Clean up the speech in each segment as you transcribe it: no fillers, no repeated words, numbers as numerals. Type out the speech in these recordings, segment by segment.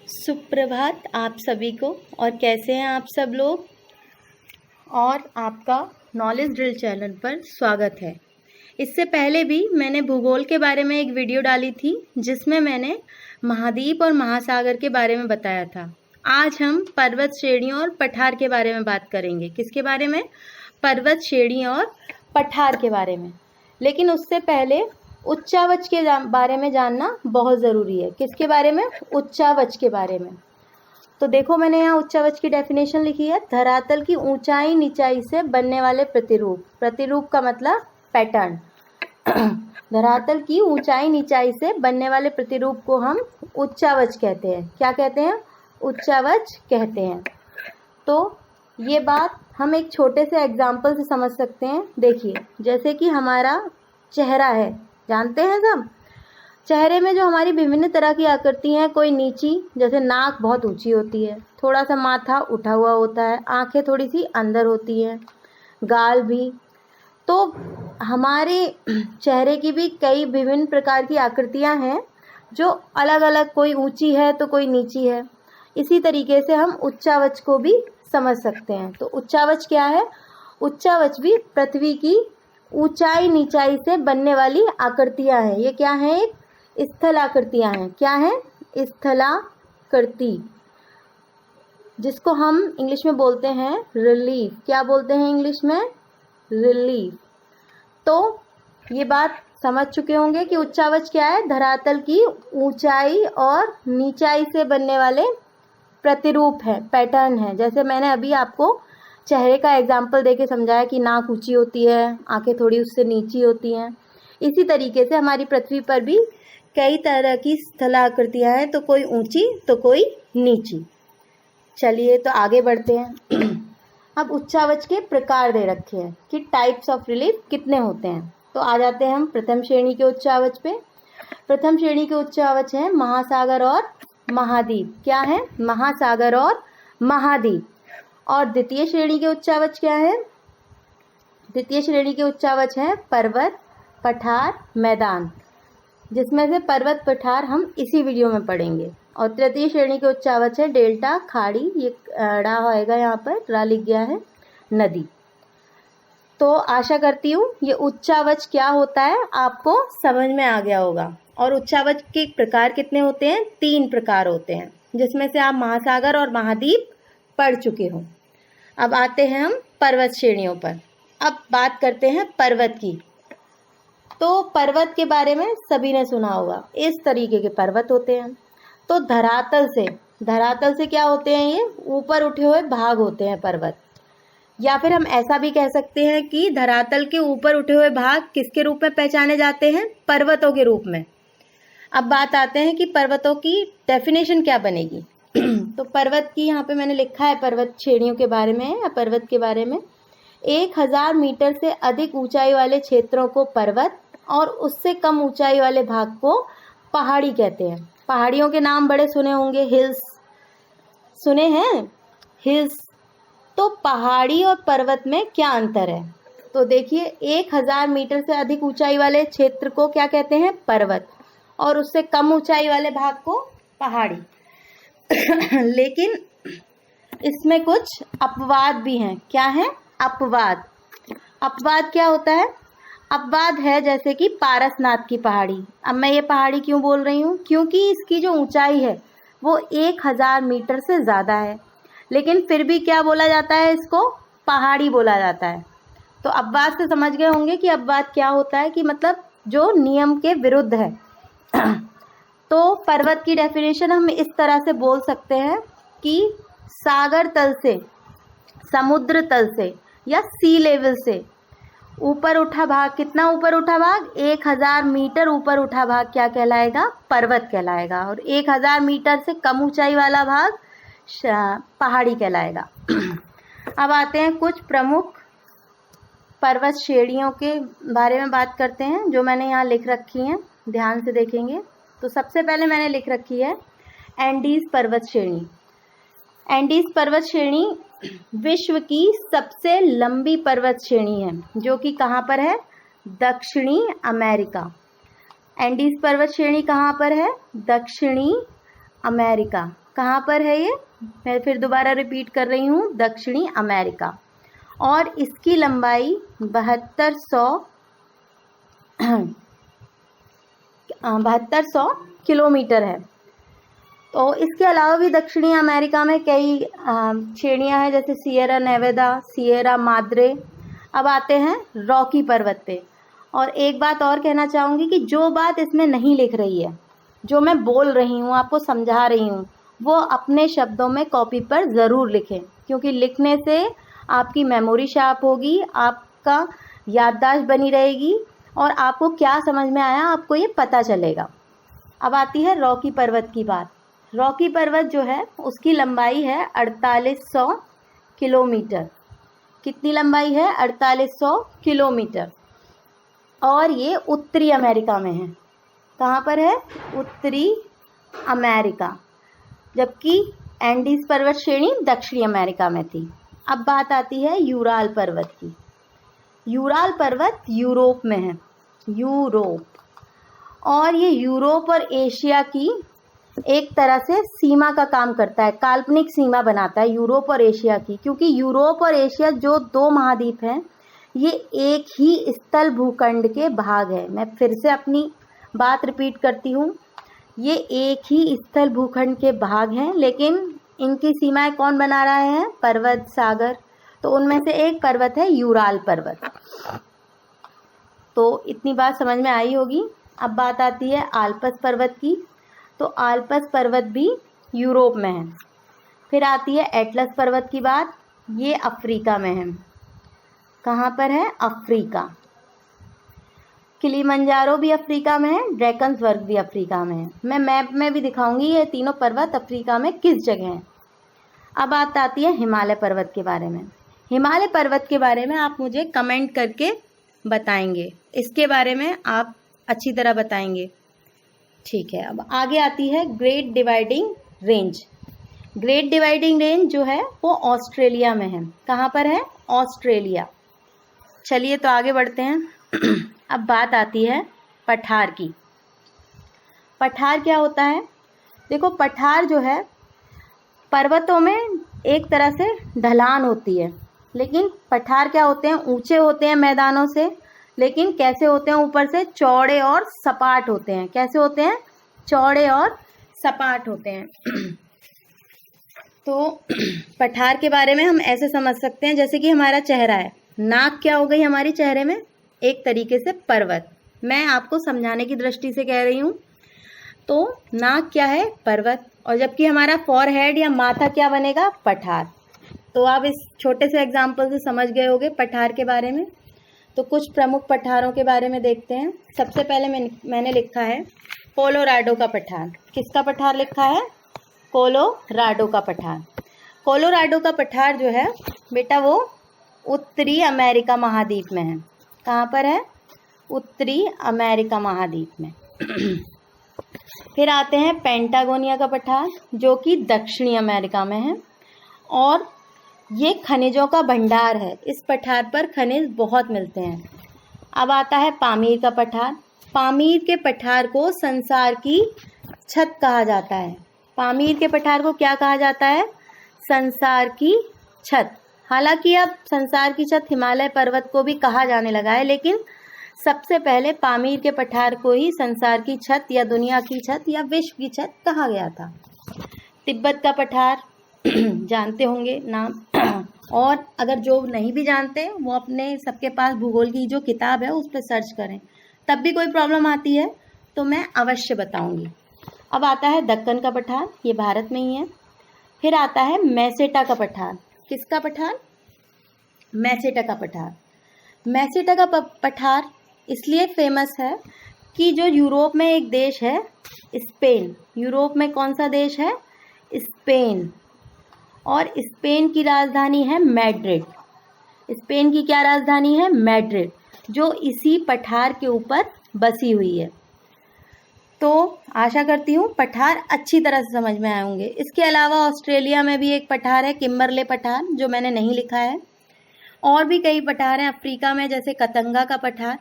सुप्रभात आप सभी को। और कैसे हैं आप सब लोग। और आपका नॉलेज ड्रिल चैनल पर स्वागत है। इससे पहले भी मैंने भूगोल के बारे में एक वीडियो डाली थी जिसमें मैंने महाद्वीप और महासागर के बारे में बताया था। आज हम पर्वत श्रेणियों और पठार के बारे में बात करेंगे। किसके बारे में? पर्वत श्रेणियों और पठार के बारे में। लेकिन उससे पहले उच्चावच के बारे में जानना बहुत ज़रूरी है। किसके बारे में? उच्चावच के बारे में। तो देखो मैंने यहाँ उच्चावच की डेफिनेशन लिखी है। धरातल की ऊंचाई नीचाई से बनने वाले प्रतिरूप। प्रतिरूप का मतलब पैटर्न। धरातल की ऊंचाई नीचाई से बनने वाले प्रतिरूप को हम उच्चावच कहते हैं। क्या कहते हैं? उच्चावच कहते हैं। तो ये बात हम एक छोटे से एग्जाम्पल से समझ सकते हैं। देखिए, जैसे कि हमारा चेहरा है, जानते हैं सब। चेहरे में जो हमारी विभिन्न तरह की आकृति हैं, कोई नीची, जैसे नाक बहुत ऊंची होती है, थोड़ा सा माथा उठा हुआ होता है, आंखें थोड़ी सी अंदर होती हैं, गाल भी। तो हमारे चेहरे की भी कई विभिन्न प्रकार की आकृतियां हैं जो अलग अलग, कोई ऊंची है तो कोई नीची है। इसी तरीके से हम उच्चावच को भी समझ सकते हैं। तो उच्चावच क्या है? उच्चावच भी पृथ्वी की ऊंचाई नीचाई से बनने वाली आकृतियां हैं। ये क्या है? एक स्थल आकृतियां हैं। क्या है? स्थलाकृति, जिसको हम इंग्लिश में बोलते हैं रिलीफ। क्या बोलते हैं इंग्लिश में? रिलीफ। तो ये बात समझ चुके होंगे कि उच्चावच क्या है। धरातल की ऊंचाई और नीचाई से बनने वाले प्रतिरूप है, पैटर्न है। जैसे मैंने अभी आपको चेहरे का एग्जाम्पल देके समझाया कि नाक ऊंची होती है, आंखें थोड़ी उससे नीची होती हैं। इसी तरीके से हमारी पृथ्वी पर भी कई तरह की स्थलाकृतियां हैं, तो कोई ऊंची तो कोई नीची। चलिए तो आगे बढ़ते हैं। अब उच्चावच के प्रकार दे रखे हैं कि टाइप्स ऑफ रिलीफ कितने होते हैं। तो आ जाते हैं हम प्रथम श्रेणी के उच्चावच पे। प्रथम श्रेणी के उच्चावच हैं महासागर और महाद्वीप। क्या है? महासागर और महाद्वीप। और द्वितीय श्रेणी के उच्चावच क्या है? द्वितीय श्रेणी के उच्चावच है पर्वत, पठार, मैदान, जिसमें से पर्वत, पठार हम इसी वीडियो में पढ़ेंगे। और तृतीय श्रेणी के उच्चावच है डेल्टा, खाड़ी, ये ड़ा होएगा यहाँ पर, रा लिख गया है, नदी। तो आशा करती हूँ ये उच्चावच क्या होता है आपको समझ में आ गया होगा। और उच्चावच के प्रकार कितने होते हैं? 3 प्रकार होते हैं, जिसमें से आप महासागर और महाद्वीप पढ़ चुके हो। अब आते हैं हम पर्वत श्रेणियों पर। अब बात करते हैं पर्वत की। तो पर्वत के बारे में सभी ने सुना होगा। इस तरीके के पर्वत होते हैं। तो धरातल से क्या होते हैं? ये ऊपर उठे हुए भाग होते हैं पर्वत। या फिर हम ऐसा भी कह सकते हैं कि धरातल के ऊपर उठे हुए भाग किसके रूप में पहचाने जाते हैं? पर्वतों के रूप में। अब बात आते हैं कि पर्वतों की डेफिनेशन क्या बनेगी। तो पर्वत की यहाँ पे मैंने लिखा है, पर्वत श्रेणियों के बारे में या पर्वत के बारे में, 1000 मीटर से अधिक ऊंचाई वाले क्षेत्रों को पर्वत और उससे कम ऊंचाई वाले भाग को पहाड़ी कहते हैं। पहाड़ियों के नाम बड़े सुने होंगे, हिल्स सुने हैं, हिल्स। तो पहाड़ी और पर्वत में क्या अंतर है? तो देखिए, 1000 मीटर से अधिक ऊंचाई वाले क्षेत्र को क्या कहते हैं? पर्वत, और उससे कम ऊंचाई वाले भाग को पहाड़ी। लेकिन इसमें कुछ अपवाद भी हैं। क्या है? अपवाद। अपवाद क्या होता है? अपवाद है जैसे कि पारसनाथ की पहाड़ी। अब मैं ये पहाड़ी क्यों बोल रही हूँ? क्योंकि इसकी जो ऊंचाई है वो 1000 मीटर से ज़्यादा है, लेकिन फिर भी क्या बोला जाता है? इसको पहाड़ी बोला जाता है। तो अपवाद से समझ गए होंगे कि अपवाद क्या होता है, कि मतलब जो नियम के विरुद्ध है। तो पर्वत की डेफिनेशन हम इस तरह से बोल सकते हैं कि सागर तल से, समुद्र तल से या सी लेवल से ऊपर उठा भाग, कितना ऊपर उठा भाग? 1000 मीटर ऊपर उठा भाग क्या कहलाएगा? पर्वत कहलाएगा। और 1000 मीटर से कम ऊंचाई वाला भाग पहाड़ी कहलाएगा। अब आते हैं कुछ प्रमुख पर्वत श्रेणियों के बारे में बात करते हैं, जो मैंने यहाँ लिख रखी हैं, ध्यान से देखेंगे। तो सबसे पहले मैंने लिख रखी है एंडीज पर्वत श्रेणी। एंडीज पर्वत श्रेणी विश्व की सबसे लंबी पर्वत श्रेणी है, जो कि कहाँ पर है? दक्षिणी अमेरिका। एंडीज पर्वत श्रेणी कहाँ पर है? दक्षिणी अमेरिका। कहाँ पर है ये? मैं फिर दोबारा रिपीट कर रही हूँ, दक्षिणी अमेरिका। और इसकी लंबाई 7200 किलोमीटर है। तो इसके अलावा भी दक्षिणी अमेरिका में कई श्रेणियाँ हैं, जैसे सिएरा नेवादा, सिएरा माद्रे। अब आते हैं रॉकी पर्वत पे। और एक बात और कहना चाहूँगी कि जो बात इसमें नहीं लिख रही है, जो मैं बोल रही हूँ, आपको समझा रही हूँ, वो अपने शब्दों में कॉपी पर ज़रूर लिखें, क्योंकि लिखने से आपकी मेमोरी शार्प होगी, आपका याददाश्त बनी रहेगी और आपको क्या समझ में आया आपको ये पता चलेगा। अब आती है रॉकी पर्वत की बात। रॉकी पर्वत जो है उसकी लंबाई है 4800 किलोमीटर। कितनी लंबाई है? 4800 किलोमीटर। और ये उत्तरी अमेरिका में है। कहाँ पर है? उत्तरी अमेरिका। जबकि एंडीज पर्वत श्रेणी दक्षिणी अमेरिका में थी। अब बात आती है यूराल पर्वत की। यूराल पर्वत यूरोप में है, यूरोप। और ये यूरोप और एशिया की एक तरह से सीमा का काम करता है, काल्पनिक सीमा बनाता है यूरोप और एशिया की, क्योंकि यूरोप और एशिया जो दो महाद्वीप हैं, ये एक ही स्थल भूखंड के भाग है। मैं फिर से अपनी बात रिपीट करती हूँ, ये एक ही स्थल भूखंड के भाग हैं, लेकिन इनकी सीमाएं कौन बना रहा है? पर्वत, सागर। तो उनमें से एक पर्वत है यूराल पर्वत। तो इतनी बात समझ में आई होगी। अब बात आती है आल्प्स पर्वत की। तो आल्प्स पर्वत भी यूरोप में है। फिर आती है एटलस पर्वत की बात। ये अफ्रीका में है। कहाँ पर है? अफ्रीका। किलिमंजारो भी अफ्रीका में है, ड्रैकन्सबर्ग भी अफ्रीका में है। मैं मैप में भी दिखाऊंगी ये तीनों पर्वत अफ्रीका में किस जगह हैं। अब बात आती है हिमालय पर्वत के बारे में। हिमालय पर्वत के बारे में आप मुझे कमेंट करके बताएंगे, इसके बारे में आप अच्छी तरह बताएंगे। ठीक है, अब आगे आती है great dividing range. Great dividing range जो है वो ऑस्ट्रेलिया में है। कहाँ पर है? ऑस्ट्रेलिया। चलिए तो आगे बढ़ते हैं। अब बात आती है पठार की। पठार क्या होता है? देखो, पठार जो है पर्वतों में एक तरह से ढलान होती है, लेकिन पठार क्या होते हैं? ऊंचे होते हैं मैदानों से, लेकिन कैसे होते हैं? ऊपर से चौड़े और सपाट होते हैं। कैसे होते हैं? चौड़े और सपाट होते हैं। तो पठार के बारे में हम ऐसे समझ सकते हैं, जैसे कि हमारा चेहरा है, नाक क्या हो गई हमारे चेहरे में? एक तरीके से पर्वत। मैं आपको समझाने की दृष्टि से कह रही हूँ। तो नाक क्या है? पर्वत। और जबकि हमारा फॉरहेड या माथा क्या बनेगा? पठार। तो आप इस छोटे से एग्जाम्पल से समझ गए होंगे पठार के बारे में। तो कुछ प्रमुख पठारों के बारे में देखते हैं। सबसे पहले मैंने लिखा है कोलोराडो का पठार। किसका पठार लिखा है? कोलोराडो का पठार। कोलोराडो का पठार जो है बेटा वो उत्तरी अमेरिका महाद्वीप में है। कहाँ पर है? उत्तरी अमेरिका महाद्वीप में। फिर आते हैं पेंटागोनिया का पठार, जो कि दक्षिणी अमेरिका में है और ये खनिजों का भंडार है। इस पठार पर खनिज बहुत मिलते हैं। अब आता है पामीर का पठार। पामीर के पठार को संसार की छत कहा जाता है। पामीर के पठार को क्या कहा जाता है? संसार की छत। हालांकि अब संसार की छत हिमालय पर्वत को भी कहा जाने लगा है, लेकिन सबसे पहले पामीर के पठार को ही संसार की छत या दुनिया की छत या विश्व की छत कहा गया था। तिब्बत का पठार जानते होंगे नाम, और अगर जो नहीं भी जानते वो अपने सबके पास भूगोल की जो किताब है उस पर सर्च करें, तब भी कोई प्रॉब्लम आती है तो मैं अवश्य बताऊंगी। अब आता है दक्कन का पठार, ये भारत में ही है। फिर आता है मेसेटा का पठार। किसका पठार? मेसेटा का पठार। मेसेटा का पठार इसलिए फेमस है कि जो यूरोप में एक देश है स्पेन। यूरोप में कौन सा देश है? स्पेन। और स्पेन की राजधानी है मैड्रिड। स्पेन की क्या राजधानी है? मैड्रिड, जो इसी पठार के ऊपर बसी हुई है। तो आशा करती हूँ पठार अच्छी तरह से समझ में आए होंगे। इसके अलावा ऑस्ट्रेलिया में भी एक पठार है किम्बरले पठार, जो मैंने नहीं लिखा है। और भी कई पठार हैं अफ्रीका में, जैसे कतंगा का पठार,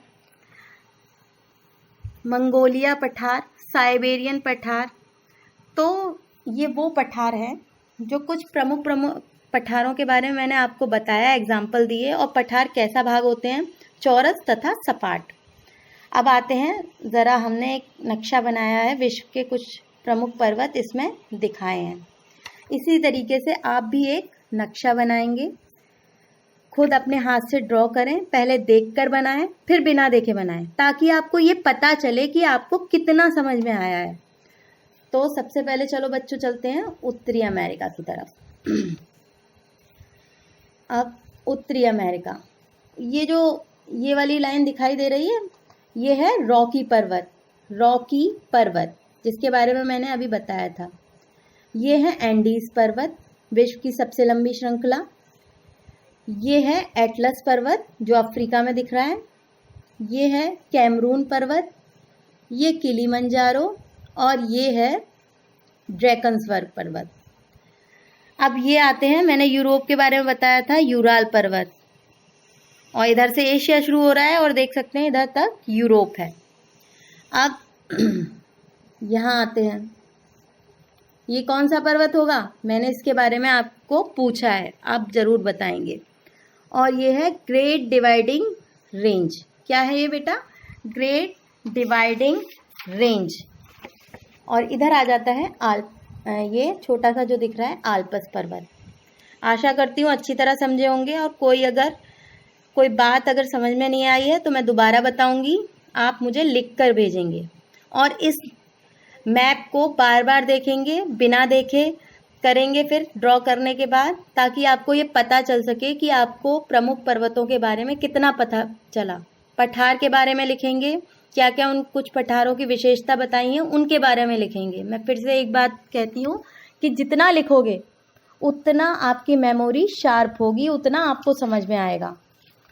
मंगोलिया पठार, साइबेरियन पठार। तो ये वो पठार हैं जो कुछ प्रमुख पठारों के बारे में मैंने आपको बताया, एग्जाम्पल दिए, और पठार कैसा भाग होते हैं, चौरस तथा सपाट। अब आते हैं, ज़रा हमने एक नक्शा बनाया है, विश्व के कुछ प्रमुख पर्वत इसमें दिखाए हैं। इसी तरीके से आप भी एक नक्शा बनाएंगे, खुद अपने हाथ से ड्रॉ करें, पहले देखकर बनाएं फिर बिना देखे बनाएं, ताकि आपको ये पता चले कि आपको कितना समझ में आया है। तो सबसे पहले चलो बच्चों चलते हैं उत्तरी अमेरिका की तरफ। अब उत्तरी अमेरिका, ये वाली लाइन दिखाई दे रही है, ये है रॉकी पर्वत जिसके बारे में मैंने अभी बताया था। ये है एंडीज पर्वत, विश्व की सबसे लंबी श्रृंखला। ये है एटलस पर्वत जो अफ्रीका में दिख रहा है। ये है कैमरून पर्वत, ये किलिमंजारो, और ये है ड्रैकन्सबर्ग पर्वत। अब ये आते हैं, मैंने यूरोप के बारे में बताया था, यूराल पर्वत, और इधर से एशिया शुरू हो रहा है और देख सकते हैं इधर तक यूरोप है। अब यहाँ आते हैं, ये कौन सा पर्वत होगा, मैंने इसके बारे में आपको पूछा है, आप ज़रूर बताएंगे। और ये है ग्रेट डिवाइडिंग रेंज। क्या है ये बेटा, ग्रेट डिवाइडिंग रेंज। और इधर आ जाता है ये छोटा सा जो दिख रहा है आल्प्स पर्वत। आशा करती हूँ अच्छी तरह समझे होंगे, और कोई बात अगर समझ में नहीं आई है तो मैं दोबारा बताऊंगी, आप मुझे लिख कर भेजेंगे। और इस मैप को बार बार देखेंगे, बिना देखे करेंगे फिर ड्रॉ करने के बाद, ताकि आपको ये पता चल सके कि आपको प्रमुख पर्वतों के बारे में कितना पता चला। पठार के बारे में लिखेंगे, क्या क्या उन कुछ पठारों की विशेषता बताई हैं उनके बारे में लिखेंगे। मैं फिर से एक बात कहती हूँ कि जितना लिखोगे उतना आपकी मेमोरी शार्प होगी, उतना आपको समझ में आएगा,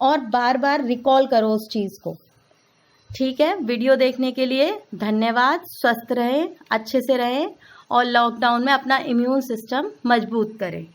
और बार बार रिकॉल करो उस चीज़ को। ठीक है, वीडियो देखने के लिए धन्यवाद। स्वस्थ रहें, अच्छे से रहें, और लॉकडाउन में अपना इम्यून सिस्टम मजबूत करें।